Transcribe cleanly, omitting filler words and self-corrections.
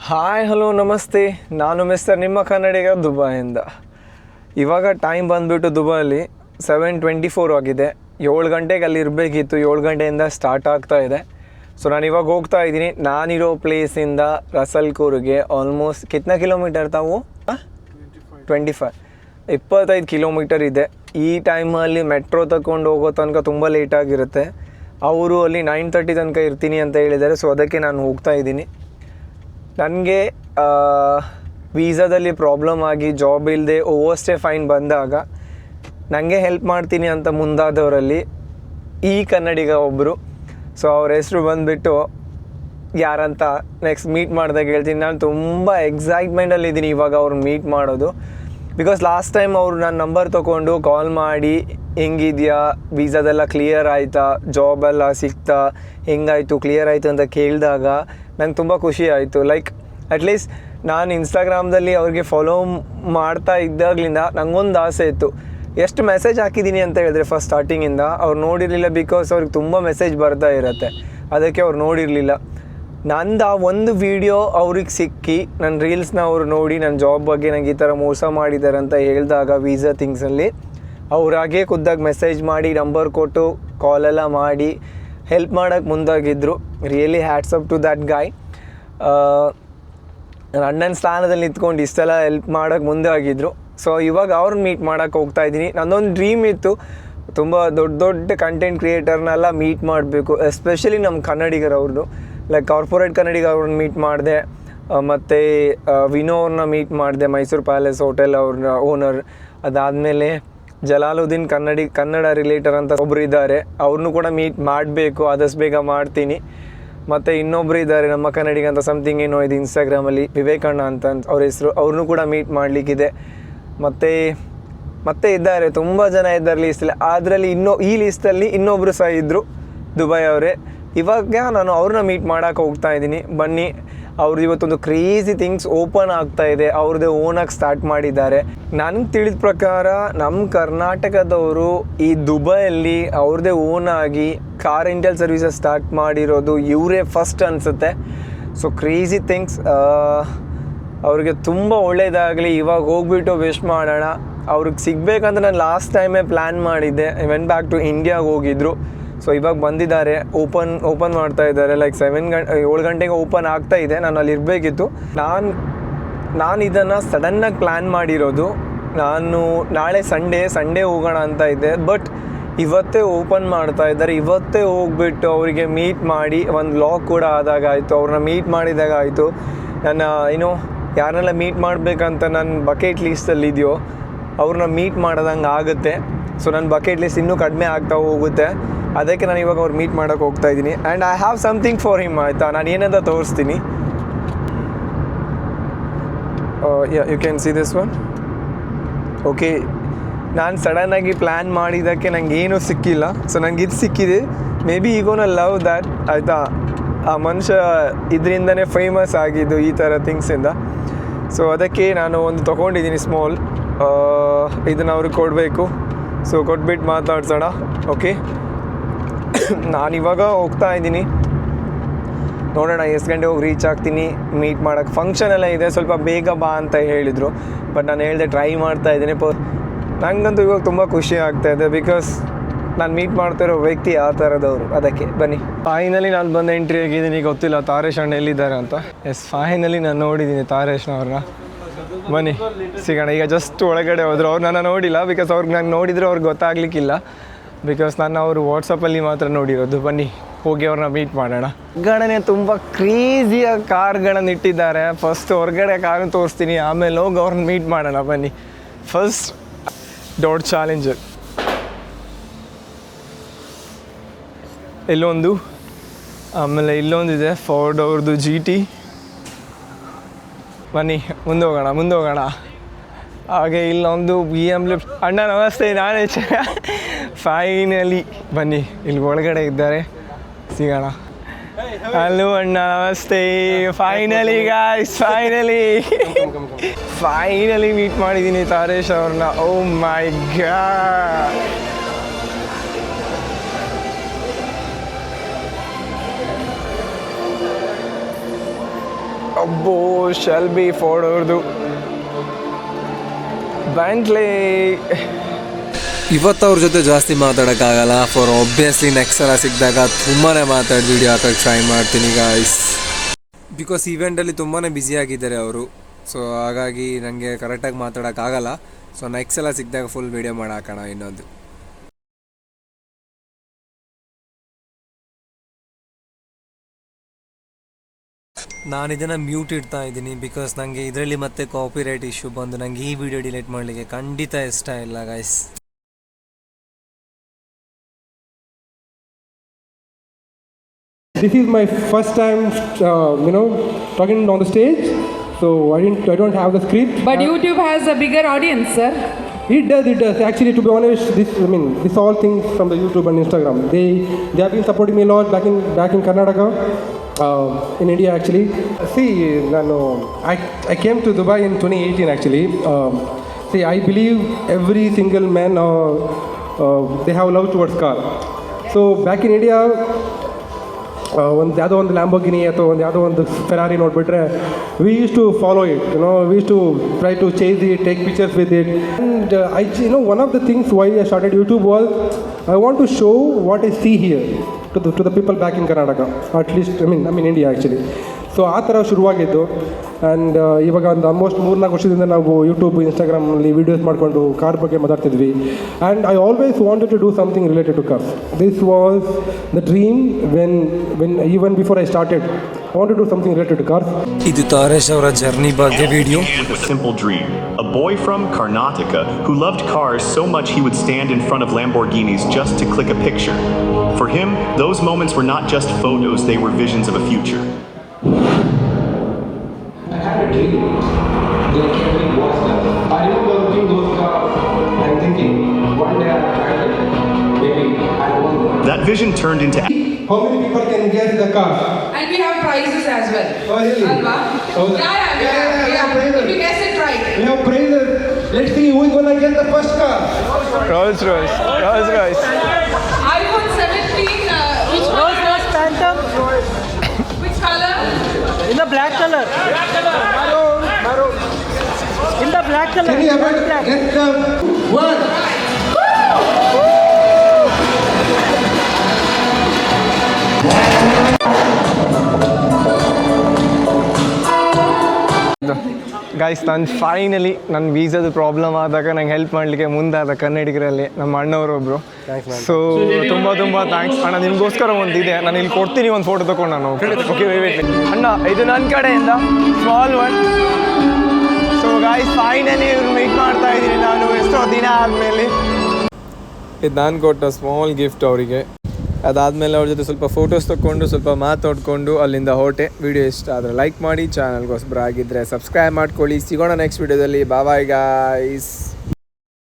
Hi hello ನಮಸ್ತೆ, ನಾನು mister ನಿಮ್ಮ ಕನ್ನಡಿಗ ದುಬೈಯಿಂದ. ಇವಾಗ ಟೈಮ್ ಬಂದುಬಿಟ್ಟು ದುಬೈಯಲ್ಲಿ 7:24 ಆಗಿದೆ. 7 ಗಂಟೆಗೆ ಅಲ್ಲಿ ಇರಬೇಕಿತ್ತು. 7 ಗಂಟೆಯಿಂದ ಸ್ಟಾರ್ಟ್ ಆಗ್ತಾ ಇದೆ. ಸೊ ನಾನು ಇವಾಗ ಹೋಗ್ತಾ ಇದ್ದೀನಿ. ನಾನಿರೋ ಪ್ಲೇಸಿಂದ ರಸಲ್ಕೂರಿಗೆ ಆಲ್ಮೋಸ್ಟ್ ಕಿತ್ನಾ ಕಿಲೋಮೀಟರ್ ತಾವು 25 ಕಿಲೋಮೀಟರ್ ಇದೆ. ಈ ಟೈಮಲ್ಲಿ ಮೆಟ್ರೋ ತಗೊಂಡು ಹೋಗೋ ತನಕ ತುಂಬ ಲೇಟಾಗಿರುತ್ತೆ. ಅವರು ಅಲ್ಲಿ 9:30 ತನಕ ಇರ್ತೀನಿ ಅಂತ ಹೇಳಿದ್ದಾರೆ. ಸೊ ಅದಕ್ಕೆ ನಾನು ಹೋಗ್ತಾ ಇದ್ದೀನಿ. ನನಗೆ ವೀಸಾದಲ್ಲಿ ಪ್ರಾಬ್ಲಮ್ ಆಗಿ ಜಾಬ್ ಇಲ್ಲದೆ ಓವರ್ಸ್ಟೇ ಫೈನ್ ಬಂದಾಗ ನನಗೆ ಹೆಲ್ಪ್ ಮಾಡ್ತೀನಿ ಅಂತ ಮುಂದಾದವರಲ್ಲಿ ಈ ಕನ್ನಡಿಗ ಒಬ್ಬರು. ಸೊ ಅವ್ರ ಹೆಸರು ಬಂದುಬಿಟ್ಟು ಯಾರಂತ ನೆಕ್ಸ್ಟ್ ಮೀಟ್ ಮಾಡಿದಾಗ ಹೇಳ್ತೀನಿ. ನಾನು ತುಂಬ ಎಕ್ಸೈಟ್ಮೆಂಟಲ್ಲಿದ್ದೀನಿ ಇವಾಗ ಅವ್ರನ್ನ ಮೀಟ್ ಮಾಡೋದು. ಬಿಕಾಸ್ ಲಾಸ್ಟ್ ಟೈಮ್ ಅವರು ನನ್ನ ನಂಬರ್ ತೊಗೊಂಡು ಕಾಲ್ ಮಾಡಿ ಹೆಂಗಿದೆಯಾ, ವೀಸಾದೆಲ್ಲ ಕ್ಲಿಯರ್ ಆಯಿತಾ, ಜಾಬೆಲ್ಲ ಸಿಗ್ತಾ, ಹೆಂಗಾಯಿತು, ಕ್ಲಿಯರ್ ಆಯಿತು ಅಂತ ಕೇಳಿದಾಗ ನಂಗೆ ತುಂಬ ಖುಷಿ ಆಯಿತು. ಲೈಕ್ ಅಟ್ಲೀಸ್ಟ್ ನಾನು ಇನ್ಸ್ಟಾಗ್ರಾಮ್ದಲ್ಲಿ ಅವ್ರಿಗೆ ಫಾಲೋ ಮಾಡ್ತಾ ಇದ್ದಾಗಲಿಂದ ನನಗೊಂದು ಆಸೆ ಇತ್ತು. ಎಷ್ಟು ಮೆಸೇಜ್ ಹಾಕಿದ್ದೀನಿ ಅಂತ ಹೇಳಿದ್ರೆ ಫಸ್ಟ್ ಸ್ಟಾರ್ಟಿಂಗಿಂದ ಅವ್ರು ನೋಡಿರಲಿಲ್ಲ. ಬಿಕಾಸ್ ಅವ್ರಿಗೆ ತುಂಬ ಮೆಸೇಜ್ ಬರ್ತಾ ಇರುತ್ತೆ, ಅದಕ್ಕೆ ಅವ್ರು ನೋಡಿರಲಿಲ್ಲ. ನಂದು ಆ ಒಂದು ವೀಡಿಯೋ ಅವ್ರಿಗೆ ಸಿಕ್ಕಿ ನನ್ನ ರೀಲ್ಸ್ನ ಅವರು ನೋಡಿ ನನ್ನ ಜಾಬ್ ಬಗ್ಗೆ ನಂಗೆ ಈ ಥರ ಮೋಸ ಮಾಡಿದ್ದಾರೆ ಅಂತ ಹೇಳಿದಾಗ ವೀಸಾ ಥಿಂಗ್ಸಲ್ಲಿ ಅವ್ರಾಗೆ ಖುದ್ದಾಗಿ ಮೆಸೇಜ್ ಮಾಡಿ ನಂಬರ್ ಕೊಟ್ಟು ಕಾಲೆಲ್ಲ ಮಾಡಿ ಹೆಲ್ಪ್ ಮಾಡೋಕ್ಕೆ ಮುಂದಾಗಿದ್ದರು. Really hats up to that guy. ಅಣ್ಣನ ಸ್ಥಾನದಲ್ಲಿ ನಿಂತ್ಕೊಂಡು ಇಷ್ಟೆಲ್ಲ ಹೆಲ್ಪ್ ಮಾಡೋಕ್ಕೆ ಮುಂದಾಗಿದ್ದರು. ಸೊ ಇವಾಗ ಅವ್ರನ್ನ ಮೀಟ್ ಮಾಡೋಕ್ಕೆ ಹೋಗ್ತಾ ಇದ್ದೀನಿ. ನನ್ನೊಂದು ಡ್ರೀಮ್ ಇತ್ತು, ತುಂಬ ದೊಡ್ಡ ಕಂಟೆಂಟ್ ಕ್ರಿಯೇಟರ್ನೆಲ್ಲ ಮೀಟ್ ಮಾಡಬೇಕು, ಎಸ್ಪೆಷಲಿ ನಮ್ಮ ಕನ್ನಡಿಗರವ್ರದ್ದು. ಲೈಕ್ ಕಾರ್ಪೊರೇಟ್ ಕನ್ನಡಿಗ ಅವ್ರನ್ನ ಮೀಟ್ ಮಾಡಿದೆ, ಮತ್ತು ವಿನೋ ಅವ್ರನ್ನ ಮೀಟ್ ಮಾಡಿದೆ, ಮೈಸೂರು ಪ್ಯಾಲೇಸ್ ಹೋಟೆಲ್ ಅವ್ರನ್ನ ಓನರ್. ಅದಾದಮೇಲೆ ಜಲಾಲುದ್ದೀನ್ ಕನ್ನಡ ರಿಲೇಟರ್ ಅಂತ ಒಬ್ಬರು ಇದ್ದಾರೆ, ಅವ್ರನ್ನೂ ಕೂಡ ಮೀಟ್ ಮಾಡಬೇಕು, ಆದಷ್ಟು ಬೇಗ ಮಾಡ್ತೀನಿ. ಮತ್ತು ಇನ್ನೊಬ್ಬರು ಇದ್ದಾರೆ ನಮ್ಮ ಕನ್ನಡಿಗ ಅಂತ ಸಮಥಿಂಗ್ ಏನೋ ಇದು ಇನ್ಸ್ಟಾಗ್ರಾಮಲ್ಲಿ ವಿವೇಕಣ್ಣ ಅಂತ ಅವ್ರ ಹೆಸರು, ಅವ್ರನ್ನೂ ಕೂಡ ಮೀಟ್ ಮಾಡಲಿಕ್ಕಿದೆ. ಮತ್ತೆ ಇದ್ದಾರೆ, ತುಂಬ ಜನ ಇದ್ದಾರೆ ಲೀಸ್ಟಲ್ಲಿ. ಅದರಲ್ಲಿ ಈ ಲೀಸ್ಟಲ್ಲಿ ಇನ್ನೊಬ್ಬರು ಸಹ ಇದ್ದರು, ದುಬೈ ಅವರೇ. ಇವಾಗ ನಾನು ಅವ್ರನ್ನ ಮೀಟ್ ಮಾಡೋಕ್ಕೆ ಹೋಗ್ತಾ ಇದ್ದೀನಿ. ಬನ್ನಿ, ಅವ್ರದ್ದು ಇವತ್ತೊಂದು ಕ್ರೇಜಿ ಥಿಂಗ್ಸ್ ಓಪನ್ ಆಗ್ತಾ ಇದೆ, ಅವ್ರದ್ದೇ ಓನಾಗಿ ಸ್ಟಾರ್ಟ್ ಮಾಡಿದ್ದಾರೆ. ನನಗೆ ತಿಳಿದ ಪ್ರಕಾರ ನಮ್ಮ ಕರ್ನಾಟಕದವರು ಈ ದುಬೈಯಲ್ಲಿ ಅವ್ರದ್ದೇ ಓನಾಗಿ ಕಾರ್ ರೆಂಟಲ್ ಸರ್ವಿಸಸ್ ಸ್ಟಾರ್ಟ್ ಮಾಡಿರೋದು ಇವರೇ ಫಸ್ಟ್ ಅನಿಸುತ್ತೆ. ಸೊ ಕ್ರೇಜಿ ಥಿಂಗ್ಸ್, ಅವ್ರಿಗೆ ತುಂಬ ಒಳ್ಳೆಯದಾಗಲಿ. ಇವಾಗ ಹೋಗ್ಬಿಟ್ಟು ವಿಶ್ ಮಾಡೋಣ. ಅವ್ರಿಗೆ ಸಿಗಬೇಕಂತ ನಾನು ಲಾಸ್ಟ್ ಟೈಮೇ ಪ್ಲ್ಯಾನ್ ಮಾಡಿದ್ದೆ. ವೆನ್ ಬ್ಯಾಕ್ ಟು ಇಂಡಿಯಾಗೆ ಹೋಗಿದ್ರು. ಸೊ ಇವಾಗ ಬಂದಿದ್ದಾರೆ, ಓಪನ್ ಮಾಡ್ತಾ ಇದ್ದಾರೆ. ಲೈಕ್ 7 ಗಂಟೆಗೆ ಓಪನ್ ಆಗ್ತಾ ಇದೆ. ನಾನು ಅಲ್ಲಿ ಇರಬೇಕಿತ್ತು. ನಾನು ಇದನ್ನು ಸಡನ್ನಾಗಿ ಪ್ಲ್ಯಾನ್ ಮಾಡಿರೋದು. ನಾನು ನಾಳೆ ಸಂಡೇ ಹೋಗೋಣ ಅಂತ ಇದ್ದೆ, ಬಟ್ ಇವತ್ತೇ ಓಪನ್ ಮಾಡ್ತಾ ಇದ್ದಾರೆ. ಇವತ್ತೇ ಹೋಗ್ಬಿಟ್ಟು ಅವರಿಗೆ ಮೀಟ್ ಮಾಡಿ ಒಂದು ವ್ಲಾಗ್ ಕೂಡ ಆದಾಗ ಆಯಿತು, ಅವ್ರನ್ನ ಮೀಟ್ ಮಾಡಿದಾಗ ಆಯಿತು. ನನ್ನ ಯಾರನ್ನೆಲ್ಲ ಮೀಟ್ ಮಾಡಬೇಕಂತ ನನ್ನ ಬಕೆಟ್ ಲೀಸ್ಟಲ್ಲಿ ಇದೆಯೋ ಅವ್ರನ್ನ ಮೀಟ್ ಮಾಡೋದಂಗೆ ಆಗುತ್ತೆ. ಸೊ ನನ್ನ ಬಕೆಟ್ ಲಿಸ್ಟ್ ಇನ್ನೂ ಕಡಿಮೆ ಆಗ್ತಾ ಹೋಗುತ್ತೆ. ಅದಕ್ಕೆ ನಾನು ಇವಾಗ ಅವ್ರು ಮೀಟ್ ಮಾಡೋಕ್ಕೆ ಹೋಗ್ತಾ ಇದ್ದೀನಿ. And I have something for him, ಆಯಿತಾ? ನಾನು ಏನಂತ ತೋರಿಸ್ತೀನಿ. You can see this one. Okay, ನಾನು ಸಡನ್ನಾಗಿ ಪ್ಲ್ಯಾನ್ ಮಾಡಿದ್ದಕ್ಕೆ ನನಗೆ ಏನೂ ಸಿಕ್ಕಿಲ್ಲ. ಸೊ ನನಗೆ ಇದು ಸಿಕ್ಕಿದೆ. ಮೇ ಬಿ ಈಗೋನ ಲವ್ ದ್ಯಾಟ್, ಆಯಿತಾ? ಆ ಮನುಷ್ಯ ಇದರಿಂದನೇ ಫೇಮಸ್ ಆಗಿದ್ದು ಈ ಥರ ಥಿಂಗ್ಸಿಂದ. ಸೊ ಅದಕ್ಕೆ ನಾನು ಒಂದು ತೊಗೊಂಡಿದ್ದೀನಿ ಸ್ಮಾಲ್. ಇದನ್ನು ಅವ್ರಿಗೆ ಕೊಡಬೇಕು. ಸೊ ಕೊಟ್ಬಿಟ್ಟು ಮಾತಾಡ್ಸೋಣ. ಓಕೆ, ನಾನಿವಾಗ ಹೋಗ್ತಾ ಇದ್ದೀನಿ. ನೋಡೋಣ ಎಷ್ಟು ಗಂಟೆ ಹೋಗಿ ರೀಚ್ ಆಗ್ತೀನಿ ಮೀಟ್ ಮಾಡೋಕ್ಕೆ. ಫಂಕ್ಷನ್ ಎಲ್ಲ ಇದೆ, ಸ್ವಲ್ಪ ಬೇಗ ಬಾ ಅಂತ ಹೇಳಿದರು. ಬಟ್ ನಾನು ಹೇಳಿದೆ ಟ್ರೈ ಮಾಡ್ತಾ ಇದ್ದೀನಿ. ನನಗಂತೂ ಇವಾಗ ತುಂಬ ಖುಷಿ ಆಗ್ತಾಯಿದೆ, ಬಿಕಾಸ್ ನಾನು ಮೀಟ್ ಮಾಡ್ತಿರೋ ವ್ಯಕ್ತಿ ಆ ಥರದವರು. ಅದಕ್ಕೆ ಬನ್ನಿ. ಫೈನಲಿ ನಾನು ಬಂದು ಎಂಟ್ರಿ ಆಗಿದ್ದೀನಿ. ಗೊತ್ತಿಲ್ಲ ತಾರೇಶ್ ಅಣ್ಣ ಎಲ್ಲಿದ್ದಾರೆ ಅಂತ. ಫೈನಲಿ ನಾನು ನೋಡಿದ್ದೀನಿ ತಾರೇಶ್ನವ್ರನ್ನ. ಬನ್ನಿ ಸಿಗೋಣ. ಈಗ ಜಸ್ಟ್ ಒಳಗಡೆ ಹೋದರು. ಅವ್ರು ನನ್ನ ನೋಡಿಲ್ಲ, ಬಿಕಾಸ್ ಅವ್ರಿಗೆ ನಾನು ನೋಡಿದರೆ ಅವ್ರಿಗೆ ಗೊತ್ತಾಗಲಿಕ್ಕಿಲ್ಲ. ಬಿಕಾಸ್ ನಾನು ಅವರು ವಾಟ್ಸಪ್ಪಲ್ಲಿ ಮಾತ್ರ ನೋಡಿರೋದು. ಬನ್ನಿ ಹೋಗಿ ಅವ್ರನ್ನ ಮೀಟ್ ಮಾಡೋಣ. ಹೊರಗಡೆ ತುಂಬ ಕ್ರೇಜಿಯ ಕಾರ್ಗಳನ್ನು ಇಟ್ಟಿದ್ದಾರೆ. ಫಸ್ಟ್ ಹೊರಗಡೆ ಕಾರನ್ನು ತೋರಿಸ್ತೀನಿ, ಆಮೇಲೆ ಹೋಗಿ ಅವ್ರನ್ನ ಮೀಟ್ ಮಾಡೋಣ. ಬನ್ನಿ. ಫಸ್ಟ್ ಡಾಟ್ ಚಾಲೆಂಜರ್ ಇಲ್ಲೊಂದು, ಆಮೇಲೆ ಇಲ್ಲೊಂದಿದೆ ಫೋರ್ಡ್ ಅವ್ರದ್ದು GT. ಬನ್ನಿ ಮುಂದೆ ಹೋಗೋಣ. ಹಾಗೆ ಇಲ್ಲೊಂದು BMW. ಅಣ್ಣ ನಮಸ್ತೆ, ನಾನೇ ಫೈನಲಿ ಬನ್ನಿ ಇಲ್ಲಿ ಒಳಗಡೆ ಇದ್ದಾರೆ, ಸಿಗೋಣ. ಹಲೋ ಅಣ್ಣ, ನಮಸ್ತೆ. ಫೈನಲಿ ಗಾಯ್ಸ್, ಫೈನಲಿ ಮೀಟ್ ಮಾಡಿದ್ದೀನಿ ತಾರೇಶ್ ಅವ್ರನ್ನ. ಓ ಮೈ ಗಾಡ್, ಅಬ್ಬೋ ಶೆಲ್ಬಿ ಫೋರ್ಡ್ ಅವ್ರದ್ದು ಬ್ಯಾಂಟ್ಲೆ. ಇವತ್ತು ಅವ್ರ ಜೊತೆ ಜಾಸ್ತಿ ಮಾತಾಡೋಕ್ಕಾಗಲ್ಲ, ಫಾರ್ ಆಬ್ವಿಯಸ್ಲಿ ನೆಕ್ಸ್ಟ್ ಸಲ ಸಿಕ್ಕಿದಾಗ ತುಂಬಾ ಮಾತಾಡಿ ವಿಡಿಯೋ ಹಾಕೋಕ್ಕೆ ಟ್ರೈ ಮಾಡ್ತೀನಿ ಗಾಯ್ಸ್. ಬಿಕಾಸ್ ಈವೆಂಟಲ್ಲಿ ತುಂಬಾ ಬ್ಯುಸಿಯಾಗಿದ್ದಾರೆ ಅವರು, ಸೊ ಹಾಗಾಗಿ ನನಗೆ ಕರೆಕ್ಟಾಗಿ ಮಾತಾಡೋಕ್ಕಾಗಲ್ಲ. ಸೊ ನೆಕ್ಸ್ಟ್ ಸಲ ಸಿಕ್ಕಿದಾಗ ಫುಲ್ ವಿಡಿಯೋ ಮಾಡಿ ಹಾಕೋಣ ಇನ್ನೊಂದು. ನಾನು ಇದನ್ನು ಮ್ಯೂಟ್ ಇಡ್ತಾ ಇದ್ದೀನಿ ಬಿಕಾಸ್ ನನಗೆ ಇದರಲ್ಲಿ ಮತ್ತೆ ಕಾಪಿರೈಟ್ ಇಶ್ಯೂ ಬಂದು ನನಗೆ ಈ ವಿಡಿಯೋ ಡಿಲೀಟ್ ಮಾಡಲಿಕ್ಕೆ ಖಂಡಿತ ಇಷ್ಟ ಇಲ್ಲ guys. This is my first time, talking on the stage. So I don't have the script. But YouTube has a bigger audience, sir. It does. Actually, to be honest, this all things from the YouTube and Instagram. They have been supporting me a lot back in Karnataka, in India actually. See, I came to Dubai in 2018 actually. See, I believe every single man they have love towards car. So back in India. ಯಾವುದೋ ಒಂದು ಲ್ಯಾಂಬೋಗಿನಿ ಅಥವಾ ಯಾವುದೋ ಒಂದು Ferrari ನೋಡಿಬಿಟ್ರೆ we used to follow it, we used to try to chase it, take pictures with it. And one of the things why I started YouTube was I want to show what I see here to the people back in Karnataka, at least I mean India actually. So ಆ ಥರ ಶುರುವಾಗಿದ್ದು. And ಇವಾಗ ಒಂದು almost 3-4 ವರ್ಷದಿಂದ ನಾವು YouTube, ಇನ್ಸ್ಟಾಗ್ರಾಮಲ್ಲಿ videos ಮಾಡಿಕೊಂಡು car ಬಗ್ಗೆ ಮಾತಾಡ್ತಿದ್ವಿ. And I always wanted to do something related to cars. This was the dream when even before I started I want to do something related to cars. ಇದು ತಾರೇಶ್ ಅವರ journey ಬಗ್ಗೆ video. With a simple dream, a boy from Karnataka who loved cars so much he would stand in front of Lamborghinis just to click a picture. For him, those moments were not just photos, they were visions of a future. I had a dream, like every boy's does. I remember looking those cars and thinking, one day I'll try it. Maybe I won't. That vision turned into How many people can guess the car? And we have prizes as well. Oh, really? Alva? Oh, Yeah. prizes. If you guess it right. We have prizes. Let's see who is going to get the first car. Rolls Royce. iPhone 17, which one? Rolls Phantom Which color? in the black color. Maroon. In the black color. Can you ever guess the one? Guys, ನಾನು finally ನನ್ನ ವೀಸಾದ problem ಆದಾಗ ನಂಗೆ help ಮಾಡಲಿಕ್ಕೆ ಮುಂದಾದ ಕನ್ನಡಿಗರಲ್ಲಿ ನಮ್ಮ ಅಣ್ಣವರೊಬ್ಬರು. So ತುಂಬ thanks ಅಣ್ಣ. ನಿಮಗೋಸ್ಕರ ಒಂದು ಇದೆ, ನಾನು ಇಲ್ಲಿ ಕೊಡ್ತೀನಿ, ಒಂದು ಫೋಟೋ ತೊಗೊಂಡು ನಾನು. ಓಕೆ ಅಣ್ಣ, ಇದು ನನ್ನ ಕಡೆಯಿಂದ small one. So guys, finally ಇವ್ರು ಮೀಟ್ ಮಾಡ್ತಾ ಇದ್ದೀನಿ ನಾನು ಎಷ್ಟೋ ದಿನ ಆದಮೇಲೆ. ಇದು ನಾನು ಕೊಟ್ಟ ಸ್ಮಾಲ್ ಗಿಫ್ಟ್ ಅವರಿಗೆ. ಅದಾದಮೇಲೆ ಅವ್ರ ಜೊತೆ ಸ್ವಲ್ಪ ಫೋಟೋಸ್ ತೊಗೊಂಡು ಸ್ವಲ್ಪ ಮಾತಾಡ್ಕೊಂಡು ಅಲ್ಲಿಂದ ಹೊರಟೆ. ವಿಡಿಯೋ ಇಷ್ಟ ಆದರೆ ಲೈಕ್ ಮಾಡಿ, ಚಾನಲ್ಗೋಸ್ಕರ ಆಗಿದ್ದರೆ ಸಬ್ಸ್ಕ್ರೈಬ್ ಮಾಡ್ಕೊಳ್ಳಿ. ಸಿಗೋಣ ನೆಕ್ಸ್ಟ್ ವಿಡಿಯೋದಲ್ಲಿ. Bye guys.